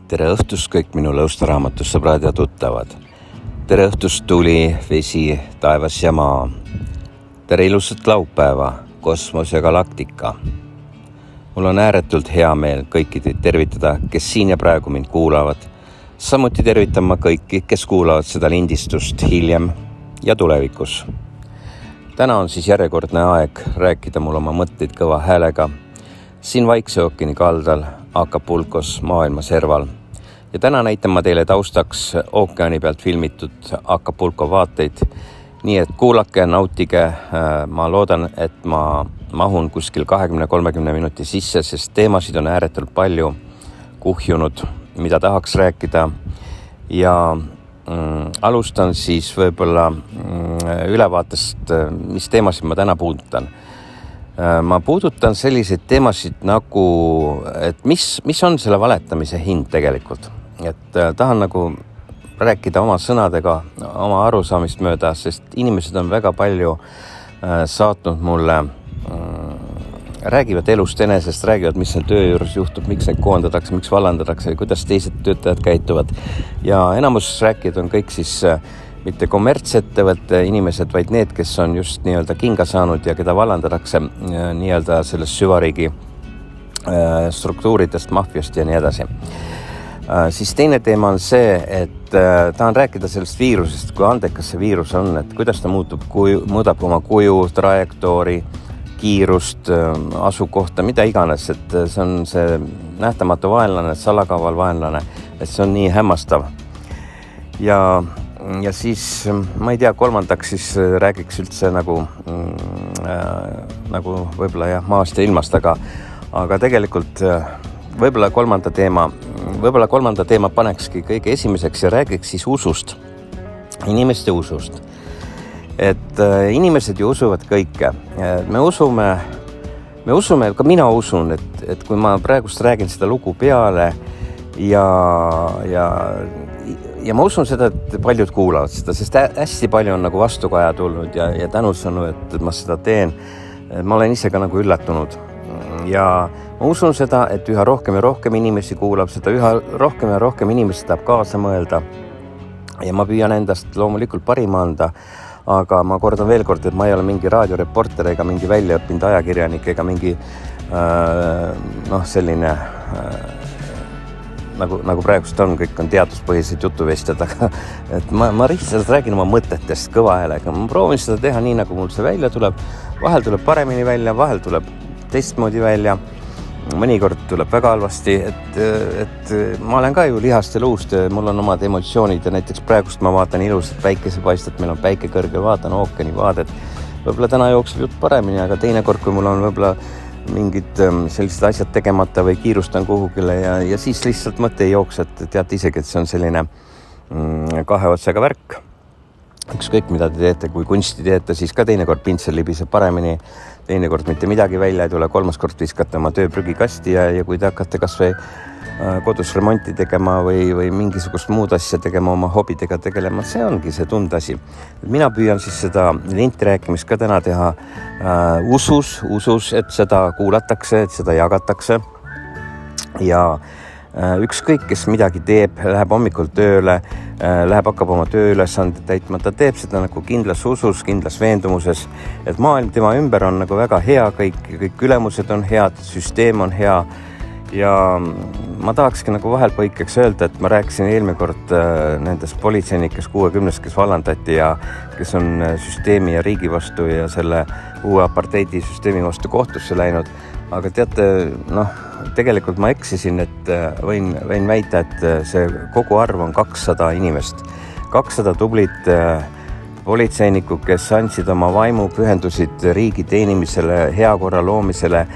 Tere õhtust kõik minu lõustaraamatus sõbrad ja tuttavad. Tere õhtust tuli, vesi, taevas ja maa. Tere ilusat laupäeva, kosmos ja galaktika. Mul on ääretult hea meel kõiki teid tervitada, kes siin ja praegu mind kuulavad. Samuti tervitan ma kõiki, kes kuulavad seda lindistust hiljem ja tulevikus. Täna on siis järjekordne aeg rääkida mul oma mõtteid kõva häälega. Siin Vaikse ookeani kaldal, Acapulcos maailma serval. Ja täna näitan ma teile taustaks ookeani pealt filmitud Acapulco vaateid. Nii et kuulake ja nautige. Ma loodan, et ma mahun kuskil 20-30 minuti sisse, sest teemasid on ääretult palju kuhjunud, mida tahaks rääkida. Ja alustan siis võib-olla ülevaatest, mis teemasid ma täna puudutan. Ma puudutan selliseid teemasid nagu, et mis on selle valetamise hind tegelikult. Et tahan nagu rääkida oma sõnadega, oma arusaamist mööda, sest inimesed on väga palju saatnud mulle, räägivad elust enesest, räägivad, mis seal töö juures juhtub, miks neid koondatakse, miks vallandatakse, kuidas teised töötajad käituvad. Ja enamus rääkijad on kõik siis mitte kommertsettevõtte inimesed, vaid need, kes on just nii-öelda kinga saanud ja keda vallandatakse nii-öelda sellest süvariigi struktuuridest, maffiast ja nii edasi. Siis teine teema on see, et tahan rääkida sellest viirusest, kui andekas see viirus on, et kuidas ta muudab oma kuju, trajektoori, kiirust, asukohta, mida iganes, et see on see nähtamatu vaenlane, salakaval vaenlane, et see on nii hämmastav. Ja siis, ma ei tea, kolmandaks siis räägiks üldse nagu võib-olla maast ja ilmast, aga tegelikult võib-olla kolmanda teema panekski kõige esimeseks ja räägiks siis usust, inimeste usust. Et inimesed ju usuvad kõike. Me usume, ka mina usun, et kui ma praegust räägin seda lugu peale ja ma usun seda, et paljud kuulavad seda, sest hästi palju on nagu vastukaja tulnud ja tänusõnu, et ma seda teen. Ma olen ise ka nagu üllatunud. Ja ma usun seda, et üha rohkem ja rohkem inimesi kuulab seda, üha rohkem ja rohkem inimesi tahab kaasa mõelda. Ja ma püüan endast loomulikult parima anda, aga ma kordan veel kord, et ma ei ole mingi raadioreporter ega mingi väljaõppinud ajakirjanik ega mingi selline nagu praegust on, kõik on teaduspõhised jutuvestjad, aga et ma lihtsalt räägin oma mõtetest kõva häälega. Ma proovin seda teha nii, nagu mul see välja tuleb. Vahel tuleb paremini välja, vahel tuleb teistmoodi välja. Mõnikord tuleb väga halvasti, et ma olen ka ju lihast ja luust, mul on omad emotsioonid ja näiteks praegust ma vaatan ilusat päikesepaistet, meil on päike kõrgel, vaatan ookeani vaadet. Võib-olla täna jookseb jutt paremini, aga teinekord, kui mul on võib-olla mingid sellised asjad tegemata või kiirustan kuhugile ja siis lihtsalt mõte ei jookse, et teate isegi, et see on selline kahe otsaga värk. Ükskõik mida te teete, kui kunsti teete, siis ka teinekord pintsel libiseb paremini, teinekord mitte midagi välja ei tule, kolmas kord viskate oma tööprügikasti ja kui te hakkate kas või kodus remonti tegema või mingisugust muud asja tegema, oma hobidega tegelema, see ongi see tundasi. Mina püüan siis seda linti rääkimist ka täna teha usus, et seda kuulatakse, et seda jagatakse ja ükskõik, kes midagi teeb, läheb hommikul tööle, hakkab oma tööülesande täitma, ta teeb seda nagu kindlas usus, kindlas veendumuses, et maailm tema ümber on nagu väga hea, kõik ülemused on head, süsteem on hea ja ma tahakski nagu vahel põikeks öelda, et ma rääkisin eelmine kord nendest politseinikest 60, kes vallandati ja kes on süsteemi ja riigi vastu ja selle uue aparteidi süsteemi vastu kohtusse läinud. Aga teate, tegelikult ma eksisin, et võin väita, et see kogu arv on 200 inimest. 200 tublit politseinikku, kes andsid oma vaimu, pühendusid riigi teenimisele, hea korra loomisele,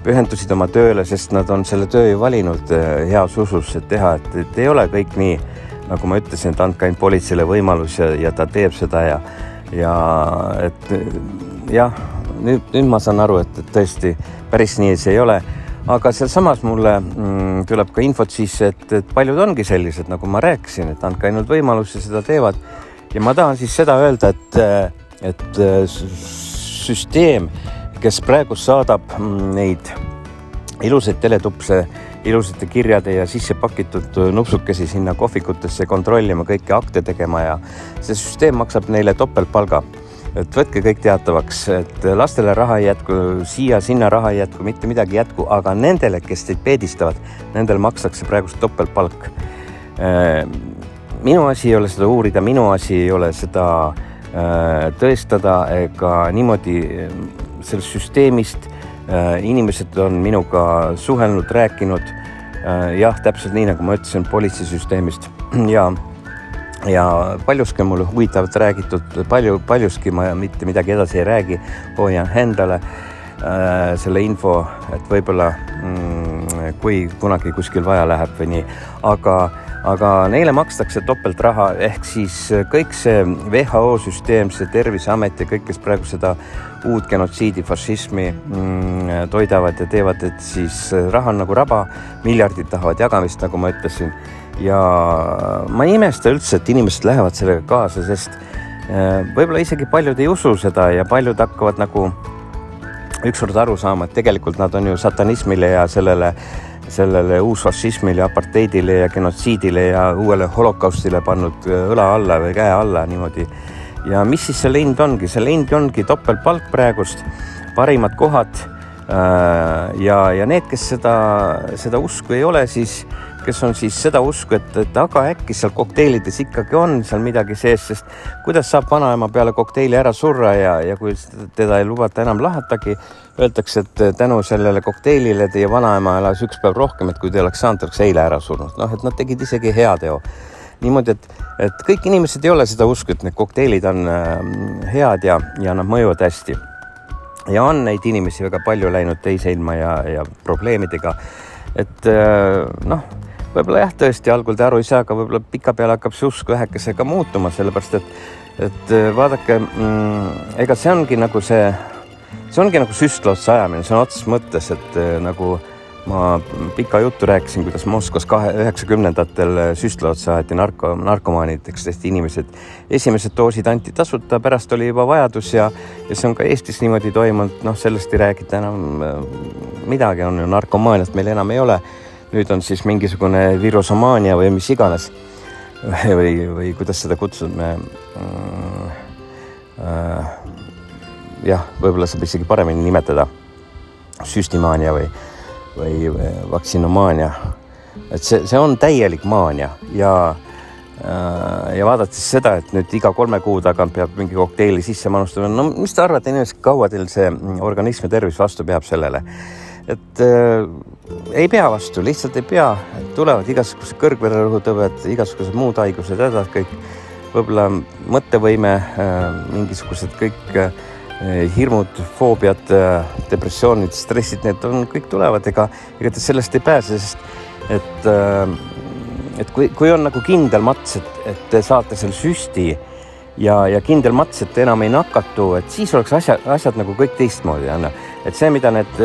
pühendusid oma tööle, sest nad on selle töö ju valinud heas usus, et teha, et ei ole kõik nii, nagu ma ütlesin, et andke ainult politseile võimalus ja ta teeb seda ja et jah, nüüd ma saan aru, et tõesti päris nii see ei ole, aga seal samas mulle tuleb ka infot sisse, et paljud ongi sellised, nagu ma rääkisin, et andke ainult võimalus ja seda teevad ja ma tahan siis seda öelda, et süsteem, kes praegu saadab neid ilusaid teletupse ilusate kirjade ja sisse pakitud nupsukesi sinna kohvikutesse kontrollima, kõiki akte tegema ja see süsteem maksab neile topeltpalga. Et võtke kõik teatavaks, et lastele raha ei jätku, siia-sinna raha ei jätku, mitte midagi ei jätku, aga nendele, kes teid peedistavad, nendel makstakse praegust topeltpalk. Minu asi ei ole seda uurida, minu asi ei ole seda tõestada ega niimoodi sellest süsteemist. Inimesed on minuga suhelnud, rääkinud, jah, täpselt nii, nagu ma ütlesin, politseisüsteemist ja paljuski on mulle huvitavalt räägitud, paljuski ma mitte midagi edasi ei räägi, hoian endale selle info, et võib-olla kui kunagi kuskil vaja läheb või nii, aga neile makstakse topeltraha, ehk siis kõik see WHO süsteem, see Terviseamet ja kõik, kes praegu seda uut genotsiidi, fašismi toidavad ja teevad, et siis raha on nagu raba, miljardid tahavad jagamist, nagu ma ütlesin. Ja ma ei imesta üldse, et inimesed lähevad sellega kaasa, sest võib-olla isegi paljud ei usu seda ja paljud hakkavad nagu ükskord aru saama, et tegelikult nad on ju satanismile ja sellele uusfašismile, aparteidile ja genotsiidile ja uuele holokaustile pannud õla alla või käe alla niimoodi. Ja mis siis selle hind ongi? Selle hind ongi topeltpalk praegust, parimad kohad ja need, kes seda usku ei ole, siis kes on siis seda usku, et aga äkki seal kokteilides ikkagi on seal midagi sees, sest kuidas saab vanaema peale kokteili ära surra ja kui teda ei lubata enam lahatagi, öeldakse, et tänu sellele kokteilile teie vanaema elas üks päev rohkem, et kui te oleks saanud, oleks eile ära surnud. Et nad tegid isegi heateo. Niimoodi, et kõik inimesed ei ole seda usku, et need kokteilid on head ja nad mõjuvad hästi. Ja on neid inimesi väga palju läinud teise ilma ja probleemidega, et võib-olla jah, tõesti algul te aru ei saa, aga võib-olla pika peale hakkab see usk vähekesega muutuma, sellepärast et vaadake, ega see ongi nagu süstlotsa ajamine, see on otsas mõttes, et nagu ma pika juttu rääkisin, kuidas Moskvas 90-ndatel süstlotsa aeti narkomaanideks, sest inimesed esimesed doosid anti tasuta, pärast oli juba vajadus ja see on ka Eestis niimoodi toimunud, sellest ei räägita enam midagi, on ju narkomaaniat meil enam ei ole. Nüüd on siis mingisugune virusomaania või mis iganes või kuidas seda kutsume. Jah, võib-olla saab isegi paremini nimetada süstimaania või vaktsinomaania. Et see on täielik maania ja vaadates seda, et nüüd iga 3 kuu tagant peab mingi kokteili sisse manustama. No mis te arvate, inimesed, kaua teil see organism ja tervis vastu peab sellele? Et ei pea vastu, lihtsalt ei pea, tulevad igasugused kõrgvererõhutõved, igasugused muud haigused, kõik võib-olla mõttevõime, mingisugused kõik hirmud, foobiad, depressioonid, stressid, need on kõik tulevad, ega te sellest ei pääse, sest et kui on nagu kindel mats, et te saate selle süsti ja kindel mats, et enam ei nakatu, et siis oleks asjad nagu kõik teistmoodi. Et see, mida need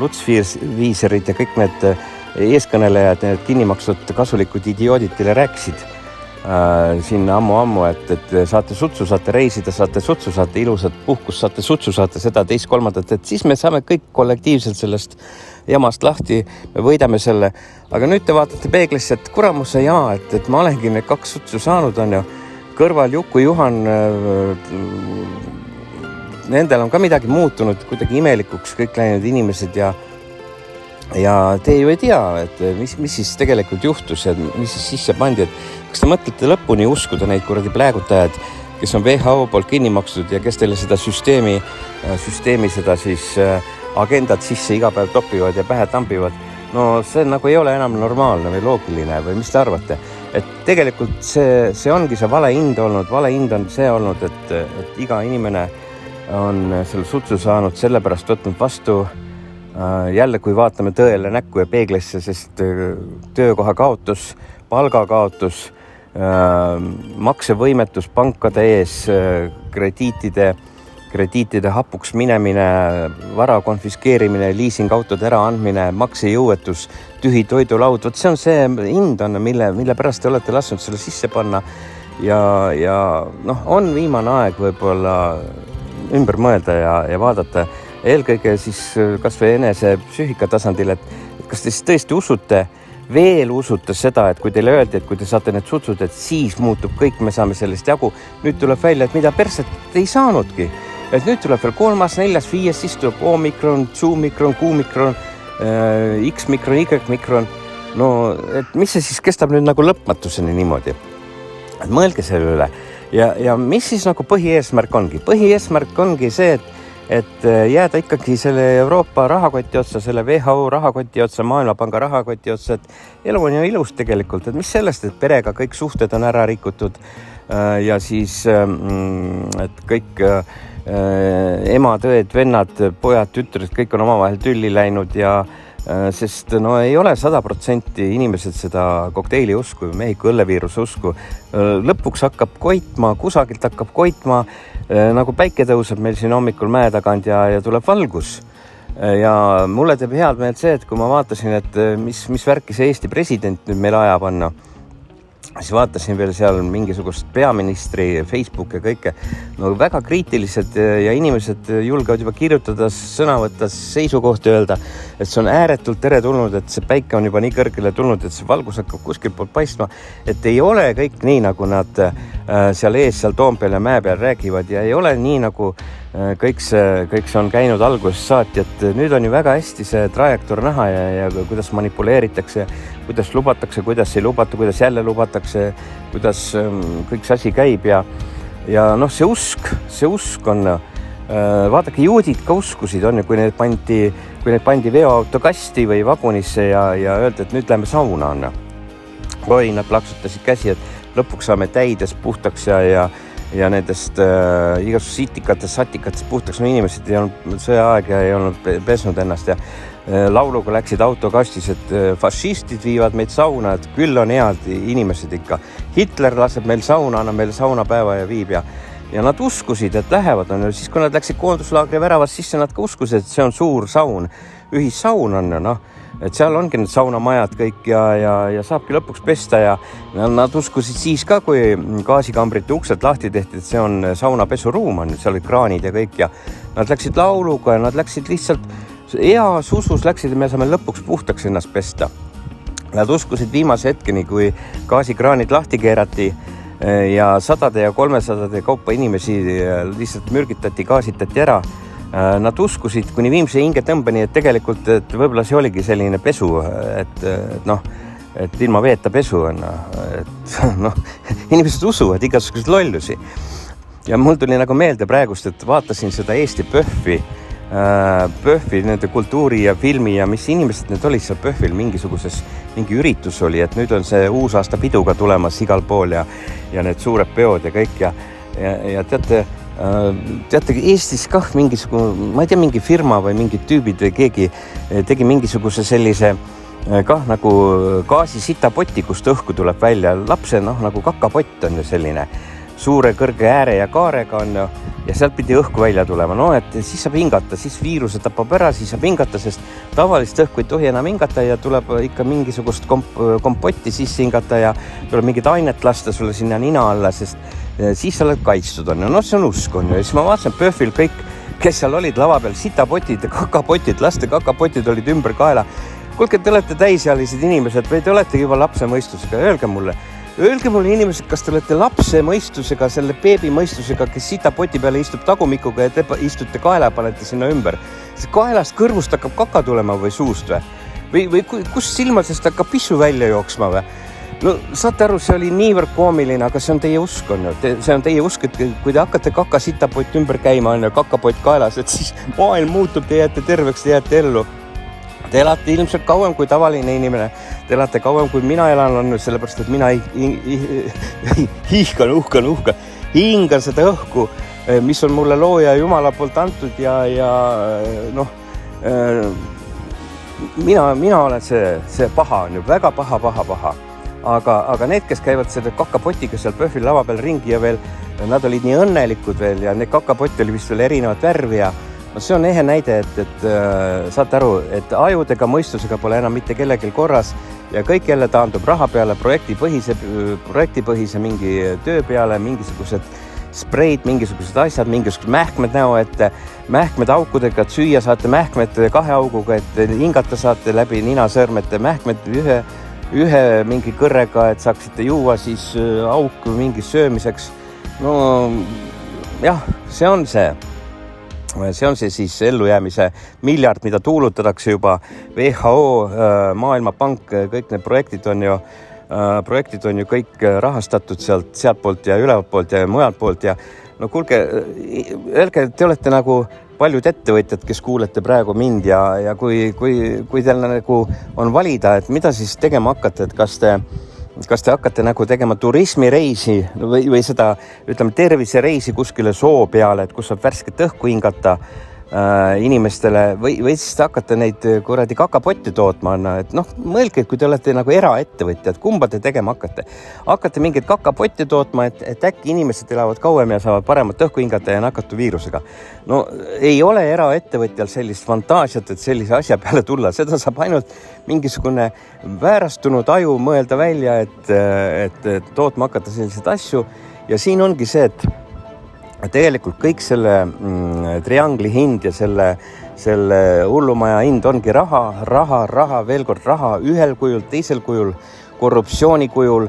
lutsviiserid ja kõik need eeskõnelejad, need kinnimaksud kasulikud idioodid teile rääkisid siin ammu, et saate sutsu, saate reisida, saate sutsu, saate ilusat puhkust, saate sutsu, saate seda teist kolmandat, et siis me saame kõik kollektiivselt sellest jamast lahti, me võidame selle. Aga nüüd te vaatate peeglisse, et kuramus see jama, et ma olengi need 2 sutsu saanud, on ju, kõrval Juku Juhan, nendel on ka midagi muutunud, kuidagi imelikuks kõik läinud inimesed ja te ju ei tea, et mis siis tegelikult juhtus ja mis siis sisse pandi, et kas te mõtlete lõpuni uskuda neid kuradi pläägutajad, kes on WHO poolt kinni makstud ja kes teile seda süsteemi seda siis agendat sisse iga päev topivad ja pähe tambivad. No see nagu ei ole enam normaalne või loogiline või mis te arvate? Et tegelikult see ongi see vale hind olnud, vale hind on see olnud, et iga inimene on selle sutsu saanud, sellepärast võtnud vastu jälle, kui vaatame tõele näkku ja peeglisse, sest töökoha kaotus, palga kaotus, maksevõimetus pankade ees, krediitide hapuks minemine, vara konfiskeerimine, liisingautode äraandmine, maksejõuetus, tühi toidulaud. Vot see on see hind, mille pärast te olete lasknud selle sisse panna ja on viimane aeg võib-olla ümber mõelda ja vaadata eelkõige siis kas või enese psüühika tasandil, et kas te siis tõesti veel usute seda, et kui teile öeldi, et kui te saate need sutsud, et siis muutub kõik, me saame sellest jagu. Nüüd tuleb välja, et mida perset ei saanudki. Et nüüd tuleb veel 3., 4., 5., siis tuleb O-mikron, Zu-mikron, Q-mikron, X-mikron, Y-mikron. No, et mis see siis kestab nüüd nagu lõpmatuseni niimoodi? Et mõelge selle üle. Ja mis siis nagu põhieesmärk ongi? Põhieesmärk ongi see, et jääda ikkagi selle Euroopa rahakoti otsa, selle WHO rahakoti otsa, Maailmapanga rahakoti otsa, et elu on ju ilus tegelikult, et mis sellest, et perega kõik suhted on ära rikutud ja siis, et kõik emad, õed, vennad, pojad, tütred, kõik on omavahel tülli läinud ja sest no ei ole 100% inimesed seda kokteili usku, Mehhiko õlleviiruse usku. Lõpuks hakkab koitma, kusagilt hakkab koitma, nagu päike tõuseb meil siin hommikul mäe tagant ja tuleb valgus. Ja mulle teeb head meelt see, et kui ma vaatasin, et mis värki see Eesti president nüüd meil ajab anna, siis vaatasin veel seal mingisugust peaministri Facebook ja kõike. No väga kriitilised ja inimesed julgevad juba kirjutada, sõna võtta, seisukohti öelda, et see on ääretult teretulnud, et see päike on juba nii kõrgele tulnud, et see valgus hakkab kuskil poolt paistma, et ei ole kõik nii, nagu nad seal ees, seal Toompeal ja mäe peal räägivad ja ei ole nii, nagu kõik see on käinud algusest saati, et nüüd on ju väga hästi see trajektoor näha ja kuidas manipuleeritakse, kuidas lubatakse, kuidas ei lubata, kuidas jälle lubatakse, kuidas kõik see asi käib ja noh, see usk on, vaadake, juudid ka uskusid on ju, kui need pandi veoauto kasti või vagunisse ja öeldi, et nüüd läheme sauna anna. Oi, nad plaksutasid käsi, et lõpuks saame täides puhtaks ja nendest igasugusest sitikatest, satikatest puhtaks. No inimesed ei olnud sõjaaeg ja ei olnud pesnud ennast ja lauluga läksid autokastis, et fašistid viivad meid sauna, et küll on head inimesed ikka. Hitler laseb meil sauna, annab meil saunapäeva ja viib ja nad uskusid, et lähevad. Siis kui nad läksid koonduslaagri väravast sisse, nad ka uskusid, et see on suur saun, ühissaun on, noh. Et seal ongi need saunamajad kõik ja saabki lõpuks pesta ja nad uskusid siis ka, kui gaasikambrite uksed lahti tehti, et see on saunapesuruum, seal olid kraanid ja kõik ja nad läksid lauluga ja nad läksid lihtsalt heas usus läksid ja me saame lõpuks puhtaks ennast pesta. Nad uskusid viimase hetkeni, kui gaasikraanid lahti keerati ja 100 ja 300 kaupa inimesi lihtsalt mürgitati, gaasitati ära. Nad uskusid kuni viimse hingetõmbeni, et tegelikult, et võib-olla see oligi selline pesu, et noh, et ilma veeta pesu on, et noh, inimesed usuvad igasugused lollusi. Ja mul tuli nagu meelde praegust, et vaatasin seda Eesti PÖFFi, nende kultuuri ja filmi ja mis inimesed need olid seal PÖFFil, mingi üritus oli, et nüüd on see uusaasta piduga tulemas igal pool ja need suured peod ja kõik ja teate, Eestis kah mingisugune, ma ei tea, mingi firma või mingid tüübid või keegi tegi mingisuguse sellise kah nagu gaasisitapoti, kust õhku tuleb välja. Lapse nagu kakapott on ju selline suure kõrge ääre ja kaarega on ja sealt pidi õhku välja tulema. No, et siis saab hingata, siis viiruse tapab ära, siis saab hingata, sest tavalist õhku ei tohi enam hingata ja tuleb ikka mingisugust kompotti sisse hingata ja tuleb mingit ainet lasta sulle sinna nina alla, sest siis sa oled kaitstud on. No see on usk on ju. Ja siis ma vaatasin PÖFFil kõik, kes seal olid lava peal, sitapotid ja kakapotid, laste kakapotid olid ümber kaela. Kuulge, te olete täisjalised inimesed või te olete juba lapse mõistusega. Öelge mulle inimesed, kas te olete lapse mõistusega, selle beebi mõistusega, kes sitapoti peale istub tagumikuga ja te istute kaela, panete sinna ümber. See kaelast kõrvust hakkab kaka tulema või suust või kust silmadest hakkab pissu välja jooksma või? No saate aru, see oli niivõrd koomiline, aga see on teie usk on ju. See on teie usk, et kui te hakkate sitapott ümber käima on ju, kakapott kaelas, et siis maailm muutub, te jääte terveks, te jääte ellu. Te elate ilmselt kauem kui tavaline inimene. Te elate kauem kui mina elan on, sellepärast, et mina hingan seda õhku, mis on mulle looja Jumala poolt antud ja noh, mina olen see paha on ju, väga paha. Aga need, kes käivad selle kakapotiga seal PÖFFil lava peal ringi ja veel, nad olid nii õnnelikud veel ja need kakapotti oli vist veel erinevat värvi ja no see on ehe näide, et saate aru, et ajudega, mõistusega pole enam mitte kellelgi korras ja kõik jälle taandub raha peale, projektipõhise mingi töö peale, mingisugused spreid, mingisugused asjad, mingisugused mähkmed näo ette, mähkmed aukudega, et süüa saate mähkmed 2 auguga, et hingata saate läbi ninasõrmete, mähkmed ühe mingi kõrrega, et saaksite juua siis auk mingi söömiseks. No jah, see on see siis ellujäämise miljard, mida tuulutatakse juba WHO, Maailmapank, kõik need projektid on ju kõik rahastatud sealtpoolt ja ülevaltpoolt ja mujalt poolt ja no kuulge, öelge, te olete nagu paljud ettevõtjad, kes kuulete praegu mind ja kui teil nagu on valida, et mida siis tegema hakata, et kas te hakkate nagu tegema turismireisi või seda, ütleme, tervisereisi kuskile soo peale, et kus saab värsket õhku hingata inimestele või siis te hakkate neid kuradi kakapotti tootma, et noh, mõelge, kui te olete nagu eraettevõtjad, kumba te tegema hakkate? Hakkate mingeid kakapotti tootma, et äkki inimesed elavad kauem ja saavad paremat õhku hingata ja nakatu viirusega. No ei ole eraettevõtjal sellist fantaasiat, et sellise asja peale tulla, seda saab ainult mingisugune väärastunud aju mõelda välja, et tootma hakata selliseid asju ja siin ongi see, et tegelikult kõik selle triangli hind ja selle hullumaja hind ongi raha, veel kord raha ühel kujul, teisel kujul, korruptsiooni kujul,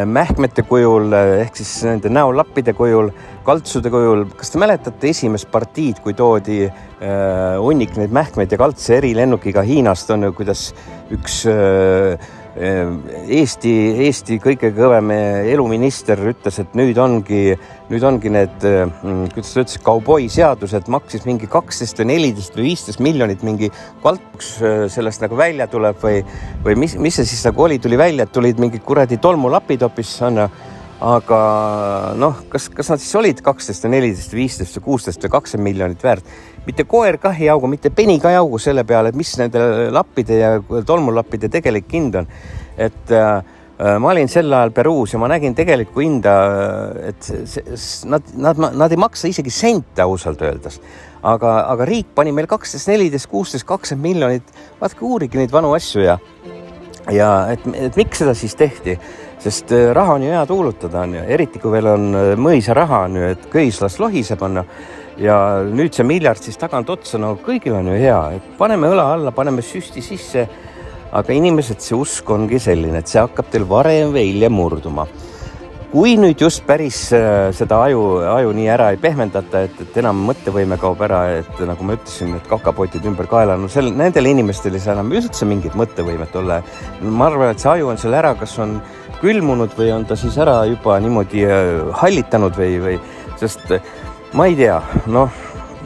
mähkmete kujul, ehk siis nende näolappide kujul, kaltsude kujul. Kas te mäletate esimest partiid, kui toodi hunnik neid mähkmeid ja kaltse erilennukiga Hiinast on ju, kuidas üks Eesti kõige kõvem eluminister ütles, et nüüd ongi need, kuidas ta ütles, kauboi seadused maksis mingi 12 või 14 või 15 miljonit mingi kaltuks sellest nagu välja tuleb või mis see siis nagu oli, tuli välja, et tulid mingid kuradi tolmulapid hoopis, aga noh, kas nad siis olid 12 või 14 või 15 või 16 või 20 miljonit väärt? Mitte koer kahi augu, mitte peni ka augu selle peale, et mis nende lappide ja tolmulappide tegelik hind on. Et ma olin sel ajal Peruus ja ma nägin tegelikku hinda, et nad ei maksa isegi sente ausalt öeldes. Aga riik pani meil 12, 14, 16, 20 miljonit, vaatke uurigi neid vanu asju ja et miks seda siis tehti? Sest raha on ju hea tuulutada, on ju, eriti kui veel on mõisa raha, on ju, et köis las lohiseb, on ju. Ja nüüd see miljard siis tagant otsa, no kõigil on ju hea, et paneme õla alla, paneme süsti sisse, aga inimesed, see usk ongi selline, et see hakkab teil varem või hiljem murduma. Kui nüüd just päris seda aju nii ära ei pehmendata, et enam mõttevõime kaob ära, et nagu ma ütlesin, et kakapotid ümber kaela, no nendel inimestel ei saa enam üldse mingit mõttevõimet olla. Ma arvan, et see aju on seal ära, kas on külmunud või on ta siis ära juba niimoodi hallitanud või sest ma ei tea, noh,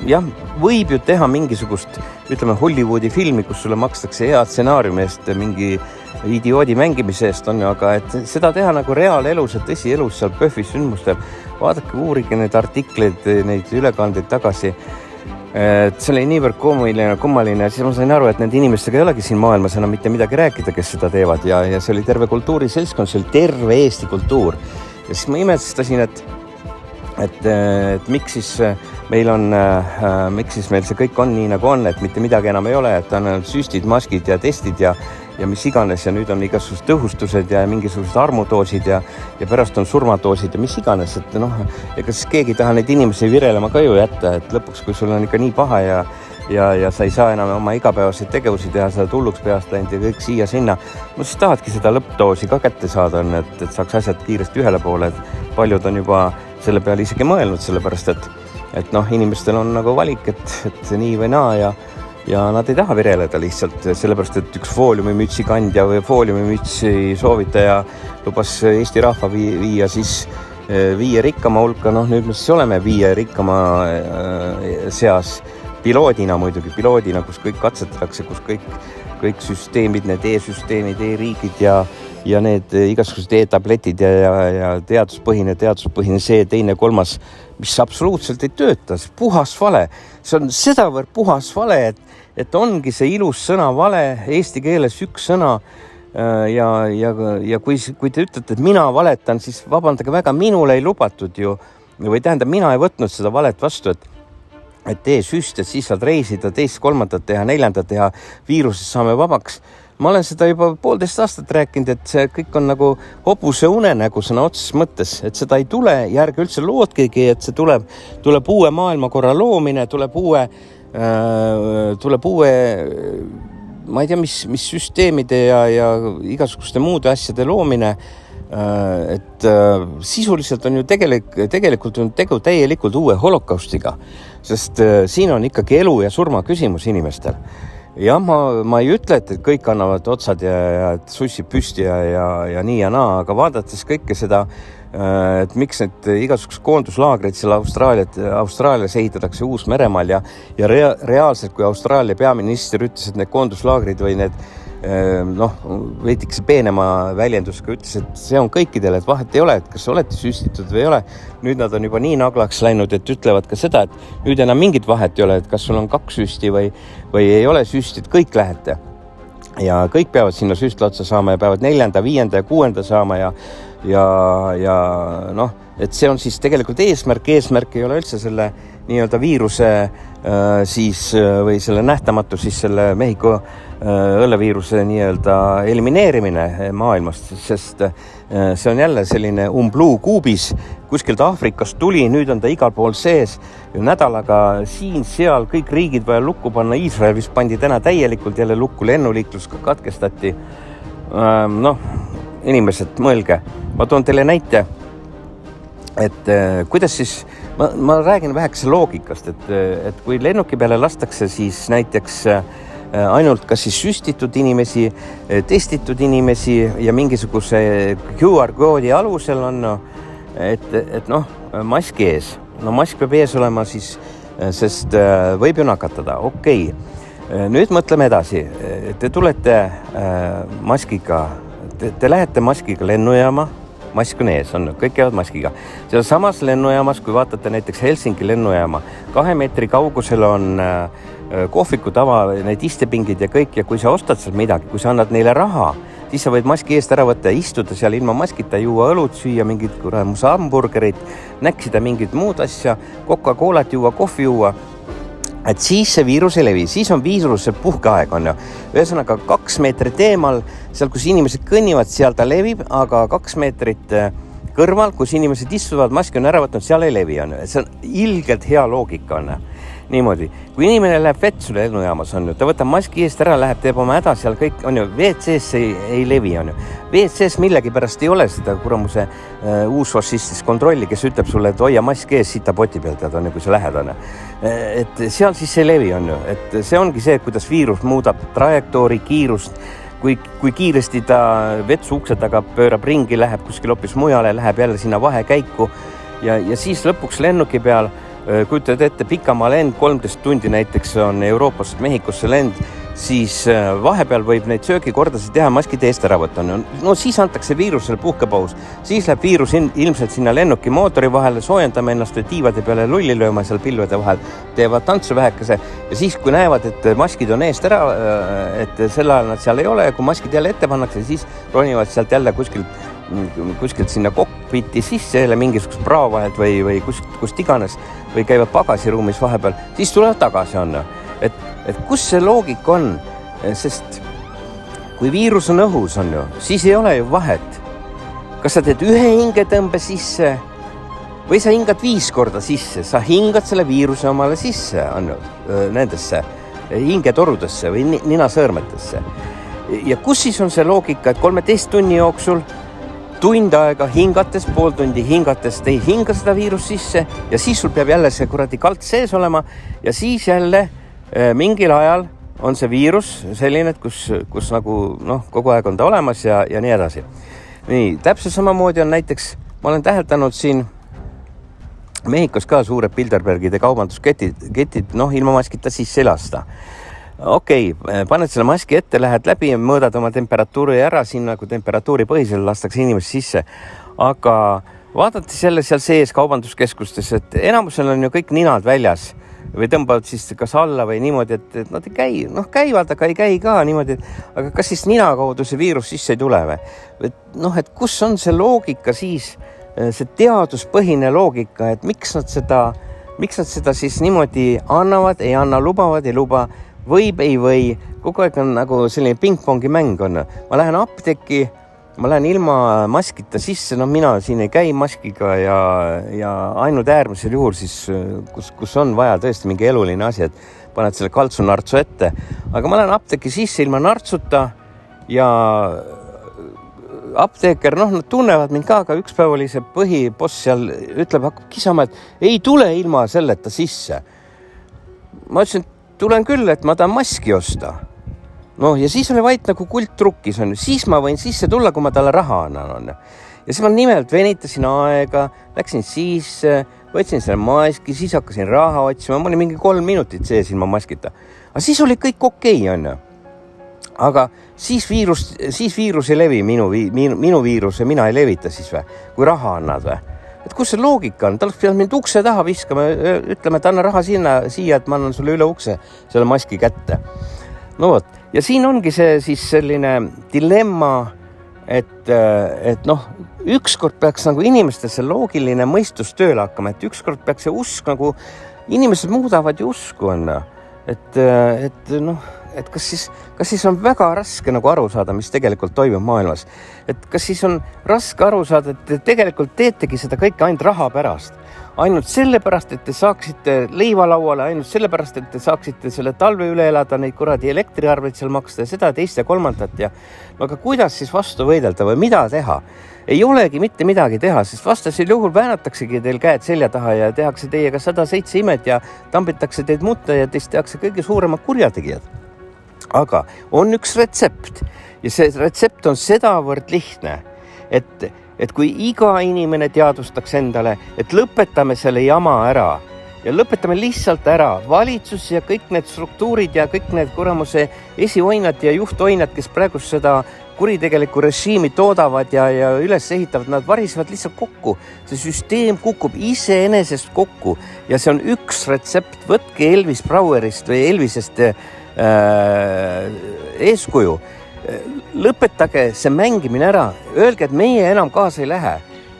jah, võib ju teha mingisugust, ütleme, Hollywoodi filmi, kus sulle makstakse hea stsenaariumi eest mingi idioodi mängimise eest, on ju, aga et seda teha nagu reaalelus ja tõsielus seal PÖFFi sündmustel, vaadake, uurige neid artikleid, neid ülekandeid tagasi. Et see oli niivõrd kummaline, siis ma sain aru, et nende inimestega ei olegi siin maailmas enam mitte midagi rääkida, kes seda teevad ja see oli terve kultuuriseltskond, see oli terve Eesti kultuur. Ja siis ma imestasin, et miks siis meil see kõik on nii nagu on, et mitte midagi enam ei ole, et on süstid, maskid ja testid ja mis iganes ja nüüd on igasugused tõhustused ja mingisugused armudoosid ja pärast on surmadoosid ja mis iganes, et noh, ega siis keegi taha neid inimesi virelema ka ju jätta, et lõpuks, kui sul on ikka nii paha ja sa ei saa enam oma igapäevaseid tegevusi teha, sa oled hulluks peast läinud ja kõik siia-sinna, no siis tahadki seda lõppdoosi ka kätte saada, et saaks asjad kiiresti ühele poole, et paljud on juba selle peale isegi mõelnud, sellepärast et noh, inimestel on nagu valik, et nii või naa ja nad ei taha vireleda lihtsalt, sellepärast et üks fooliumimütsi kandja või fooliumimütsi soovitaja lubas Eesti rahva viia siis 5 rikkama hulka, noh nüüd me siis oleme 5 rikkama seas piloodina, kus kõik katsetatakse, kus kõik süsteemid, need e-süsteemid, e-riigid ja need igasugused e-tabletid ja teaduspõhine see, teine, kolmas, mis absoluutselt ei tööta, see puhas vale. See on sedavõrd puhas vale, et ongi see ilus sõna vale, eesti keeles üks sõna ja kui te ütlete, et mina valetan, siis vabandage väga, minule ei lubatud ju, või tähendab, mina ei võtnud seda valet vastu, et tee süst, et siis saad reisida, teist, kolmandat teha, neljandat teha, viirusest saame vabaks. ma olen seda juba 1,5 aastat rääkinud, et see kõik on nagu hobuse unenägu sõna otseses mõttes, et seda ei tule ja ärge üldse loodkegi, et see tuleb uue maailmakorra loomine, tuleb uue ma ei tea, mis süsteemide ja igasuguste muude asjade loomine, et sisuliselt on ju tegelikult on tegu täielikult uue holokaustiga, sest siin on ikkagi elu ja surma küsimus inimestel. Ja ma ei ütle, et kõik annavad otsad ja sussib püsti ja nii ja naa, aga vaadates kõike seda, et miks need igasugused koonduslaagrid seal Austraalias ehitatakse Uus-Meremaal ja reaalselt, kui Austraalia peaminister ütles, et need koonduslaagrid või need veidikese peenema väljendusega ütles, et see on kõikidele, et vahet ei ole, et kas olete süstitud või ei ole. Nüüd nad on juba nii naglaks läinud, et ütlevad ka seda, et nüüd enam mingit vahet ei ole, et kas sul on 2 süsti või ei ole süstid, kõik lähete. Ja kõik peavad sinna süstla otsa saama ja peavad 4., 5. ja 6. saama ja et see on siis tegelikult eesmärk ei ole üldse selle nii-öelda viiruse või selle nähtamatu selle Mehhiko õlleviiruse nii-öelda elimineerimine maailmast, sest see on jälle selline umbluu kuubis, kuskilt Aafrikast tuli, nüüd on ta igal pool sees, nädalaga siin-seal kõik riigid vaja lukku panna, Iisrael vist pandi täna täielikult jälle lukku, lennuliiklus katkestati. Inimesed, mõelge, ma toon teile näite, et kuidas siis, ma räägin vähekese loogikast, et kui lennuki peale lastakse siis näiteks ainult kas siis süstitud inimesi, testitud inimesi ja mingisuguse QR koodi alusel on, et mask ees. Mask peab ees olema siis, sest võib ju nakatada. Okei. Nüüd mõtleme edasi. Te tulete maskiga, te lähete maskiga lennujaama, mask on ees, kõik käivad maskiga. Seal samas lennujaamas, kui vaatate näiteks Helsingi lennujaama, 2 meetri kaugusel on kohviku tava, need istepingid ja kõik, ja kui sa ostad seal midagi, kui sa annad neile raha, siis sa võid maski eest ära võtta ja istuda seal ilma maskita, juua õlut, süüa mingit hamburgerit, näksida mingit muud asja, Coca-Colat juua, kohvi juua, et siis see viirus ei levi, siis on viiruse puhkeaeg on ju. Ühesõnaga 2 meetrit eemal, seal kus inimesed kõnnivad, seal ta levib, aga 2 meetrit kõrval, kus inimesed istuvad, maski on ära võtnud, seal ei levi on ju. See on ilgelt hea loogika on ju. Niimoodi, kui inimene läheb vetsule lennujaamas on ju, ta võtab maski eest ära, läheb, teeb oma häda seal kõik on ju, WC-s ei levi on ju. WC-s millegipärast ei ole seda kuramuse uusfašistist kontrolli, kes ütleb sulle, et hoia maski ees sita poti pealt, on ju, kui sa lähed on ju. Et seal siis ei levi on ju, et see ongi see, kuidas viirus muudab trajektoori, kiirust, kui kiiresti ta vetsu ukse taga pöörab ringi, läheb kuskil hoopis mujale, läheb jälle sinna vahekäiku ja siis lõpuks lennuki peal kujutad ette pikamaa lend, 13 tundi näiteks on Euroopast Mehhikosse lend, siis vahepeal võib neid söögikordasid teha, maskid eest ära võtta. No siis antakse viirusele puhkepaus. Siis läheb viirus ilmselt sinna lennuki mootori vahele, soojendame ennast või tiivade peale lulli lööma seal pilvede vahel, teevad tantsu vähekese ja siis, kui näevad, et maskid on eest ära, et sel ajal nad seal ei ole ja kui maskid jälle ette pannakse, siis ronivad sealt jälle kuskilt sinna kokpiti sisse jälle mingisugust prao vahelt või kust iganes või käivad pagasiruumis vahepeal, siis tulevad tagasi on. Et kus see loogika on? Sest kui viirus on õhus on ju, siis ei ole ju vahet. Kas sa teed 1 hingetõmbe sisse või sa hingad 5 korda sisse, sa hingad selle viiruse omale sisse on ju, nendesse hingetorudesse või ninasõõrmetesse. Ja kus siis on see loogika, et 13 tunni jooksul tund aega hingates, pool tundi hingates, te ei hinga seda viirus sisse ja siis sul peab jälle see kuradi kalt sees olema ja siis jälle mingil ajal on see viirus selline, kus nagu kogu aeg on ta olemas ja nii edasi. Nii, täpselt samamoodi on näiteks, ma olen täheldanud siin Mehhikos ka suured Bilderbergide kaubandusketid, ilma maskita sisse ei lasta. Okei, paned selle maski ette, lähed läbi ja mõõdad oma temperatuuri ära, siin nagu temperatuuri põhisel lastakse inimesi sisse. Aga vaadati selle seal sees kaubanduskeskustes, et enamusel on ju kõik ninad väljas või tõmbavad siis kas alla või niimoodi, et nad ei käi, käivad, aga ei käi ka niimoodi, aga kas siis nina kaudu see viirus sisse ei tule või? Et kus on see loogika siis, see teaduspõhine loogika, et miks nad seda siis niimoodi annavad, ei anna, lubavad, ei luba, võib, ei või, kogu aeg on nagu selline pingpongi mäng on. Ma lähen apteeki, ma lähen ilma maskita sisse, mina siin ei käi maskiga ja ainult äärmisel juhul siis, kus on vaja tõesti mingi eluline asi, et paned selle kaltsunartsu ette. Aga ma lähen apteeki sisse ilma nartsuta ja apteeker, nad tunnevad mind ka, aga üks päev oli see põhiboss seal, ütleb, hakkab kisama, et ei tule ilma selleta sisse. Ma ütlesin, et tulen küll, et ma tahan maski osta. Ja siis oli vaid nagu kult trukkis on. Siis ma võin sisse tulla, kui ma talle raha annan. Ja siis ma nimelt venitasin aega, läksin sisse, võtsin selle maski, siis hakkasin raha otsima. Ma olin mingi 3 minutit sees ilma maskita. Aga siis oli kõik okei, on. Aga siis viirus ei levi, minu viirus ja mina ei levita siis või, kui raha annad või. Et kus see loogika on? Ta oleks pidanud mind ukse taha viskama, ütleme, et anna raha siia, et ma annan sulle üle ukse selle maski kätte. Ja siin ongi see siis selline dilemma, et ükskord peaks nagu inimestel see loogiline mõistus tööle hakkama, et ükskord peaks see usk nagu, inimesed muudavad ju usku on, et kas siis on väga raske nagu aru saada, mis tegelikult toimub maailmas. Et kas siis on raske aru saada, et te tegelikult teetegi seda kõike ainult raha pärast. Ainult sellepärast, et te saaksite leivalauale, ainult sellepärast, et te saaksite selle talve üle elada, neid kuradi elektriarveid seal maksta ja seda, teist ja kolmandat. Aga kuidas siis vastu võidelda või mida teha? Ei olegi mitte midagi teha, sest vastasel juhul väänataksegi teil käed selja taha ja tehakse teiega 107 imet ja tambitakse teid mutta ja teist tehakse kõige suuremad kurjategijad. Aga on üks retsept ja see retsept on sedavõrd lihtne, et kui iga inimene teadvustaks endale, et lõpetame selle jama ära ja lõpetame lihtsalt ära valitsus ja kõik need struktuurid ja kõik need kuramuse esioinad ja juhtoinad, kes praegu seda kuritegeliku režiimi toodavad ja üles ehitavad, nad varisevad lihtsalt kokku. See süsteem kukub iseenesest kokku ja see on üks retsept. Võtke Elvis Brauerist või Elvisest eeskuju. Lõpetage see mängimine ära, öelge, et meie enam kaasa ei lähe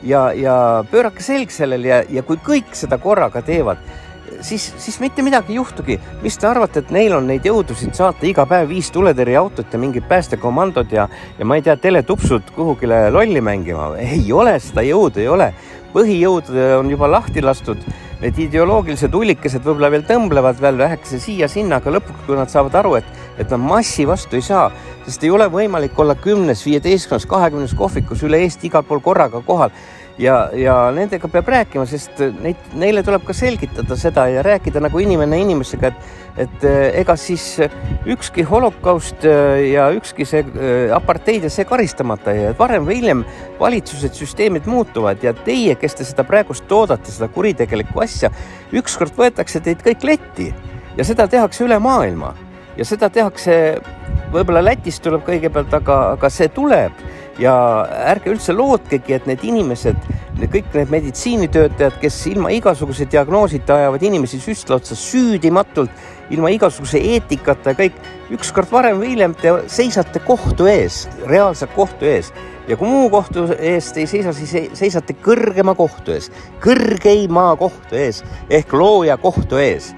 ja pöörake selg sellele ja kui kõik seda korraga teevad, siis mitte midagi juhtugi. Mis te arvate, et neil on neid jõudusid saata iga päev 5 tuletõrje autot ja mingid päästekomandod ja ma ei tea, teletupsud kuhugile lolli mängima? Ei ole, seda jõudu ei ole. Põhijõud on juba lahti lastud. Need ideoloogilised ullikesed võib-olla veel tõmblevad veel vähekese siia-sinna, aga lõpuks, kui nad saavad aru, et nad massi vastu ei saa, sest ei ole võimalik olla 10, 15, 20 kohvikus üle Eesti igal pool korraga kohal ja nendega peab rääkima, sest neile tuleb ka selgitada seda ja rääkida nagu inimene inimesega, et ega siis ükski holokaust ja ükski see aparteid ja see karistamata ja varem või hiljem valitsused, süsteemid muutuvad ja teie, kes te seda praegust toodate, seda kuritegelikku asja, ükskord võetakse teid kõik letti ja seda tehakse üle maailma ja seda tehakse, võib-olla Lätist tuleb kõigepealt, aga see tuleb. Ja ärge üldse lootkegi, et need inimesed, kõik need meditsiinitöötajad, kes ilma igasuguse diagnoosita ajavad inimesi süstla otsa süüdimatult, ilma igasuguse eetikata ja kõik, ükskord varem või hiljem te seisate kohtu ees, reaalselt kohtu ees. Ja kui muu kohtu eest ei seisa, siis seisate kõrgema kohtu ees, kõrgeima kohtu ees ehk looja kohtu ees.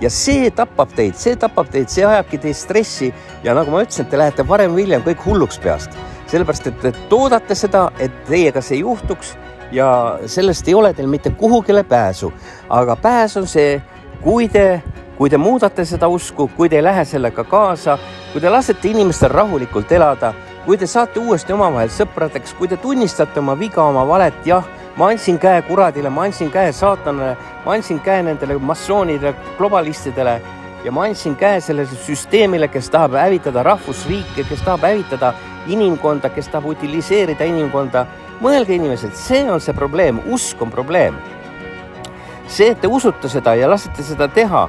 Ja see tapab teid, see ajabki teid stressi ja nagu ma ütlesin, te lähete varem või hiljem kõik hulluks peast. Sellepärast, et te toodate seda, et teiega see juhtuks ja sellest ei ole teil mitte kuhugile pääsu. Aga pääs on see, kui te muudate seda usku, kui te ei lähe sellega kaasa, kui te lasete inimestel rahulikult elada, kui te saate uuesti omavahel sõpradeks, kui te tunnistate oma viga, oma valet, jah, ma andsin käe kuradile, ma andsin käe saatanale, ma andsin käe nendele massoonidele, globalistidele ja ma andsin käe sellele süsteemile, kes tahab hävitada rahvusriike, kes tahab hävitada inimkonda, kes tahab utiliseerida inimkonda. Mõelge inimesed, see on see probleem, usk on probleem. See, et te usute seda ja lasete seda teha,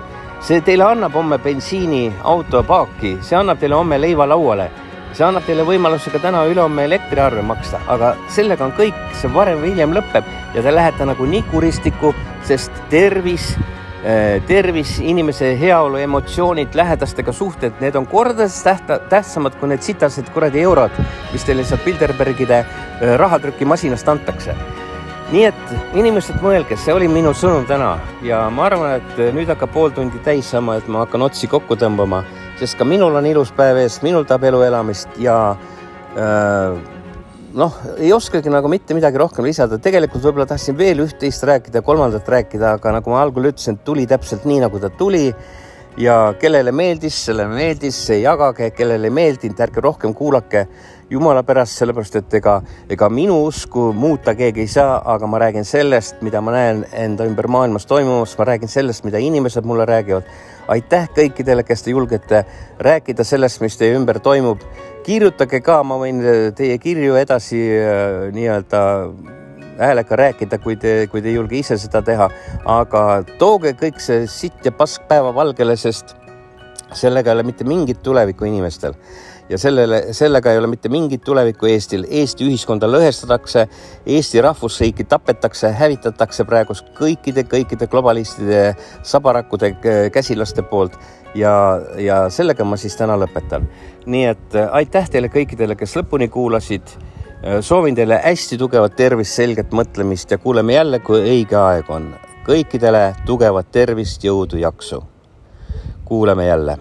see teile annab homme bensiini auto paaki, see annab teile homme leiva lauale, see annab teile võimaluse ka täna ülehomme elektriarve maksta, aga sellega on kõik, see varem või hiljem lõpeb ja te lähete nagu nii kuristikku, sest tervis, inimese heaolu, emotsioonid, lähedastega suhted, need on kordades tähtsamad kui need sitased kuradi eurod, mis teile lihtsalt Bilderbergide rahatrükimasinast antakse. Nii et inimesed mõelge, see oli minu sõnum täna ja ma arvan, et nüüd hakkab pool tundi täis saama, et ma hakkan otsi kokku tõmbama sest ka minul on ilus päev ees, minul tahab elu elamist ja ei oskagi nagu mitte midagi rohkem lisada. Tegelikult võib-olla tahtsin veel üht-teist rääkida, kolmandat rääkida, aga nagu ma algul ütlesin, tuli täpselt nii, nagu ta tuli ja kellele meeldis, sellele meeldis, jagage, kellele ei meeldinud, ärge rohkem kuulake Jumala pärast, sellepärast, et ega minu usku muuta keegi ei saa, aga ma räägin sellest, mida ma näen enda ümber maailmas toimumas, ma räägin sellest, mida inimesed mulle räägivad. Aitäh kõikidele, kes te julgete rääkida sellest, mis teie ümber toimub. Kirjutage ka, ma võin teie kirju edasi nii-öelda häälega rääkida, kui te ei julge ise seda teha, aga tooge kõik see sitt ja pask päeva valgele, sest sellega ei ole mitte mingit tulevikku inimestel ja sellega ei ole mitte mingit tulevikku Eestil. Eesti ühiskonda lõhestatakse, Eesti rahvusriiki tapetakse, hävitatakse praegu kõikide globalistide, sabarakkude, käsilaste poolt ja sellega ma siis täna lõpetan. Nii et aitäh teile kõikidele, kes lõpuni kuulasid. Soovin teile hästi tugevat tervist, selget mõtlemist ja kuuleme jälle, kui õige aeg on. Kõikidele tugevat tervist, jõudu, jaksu. Kuuleme jälle.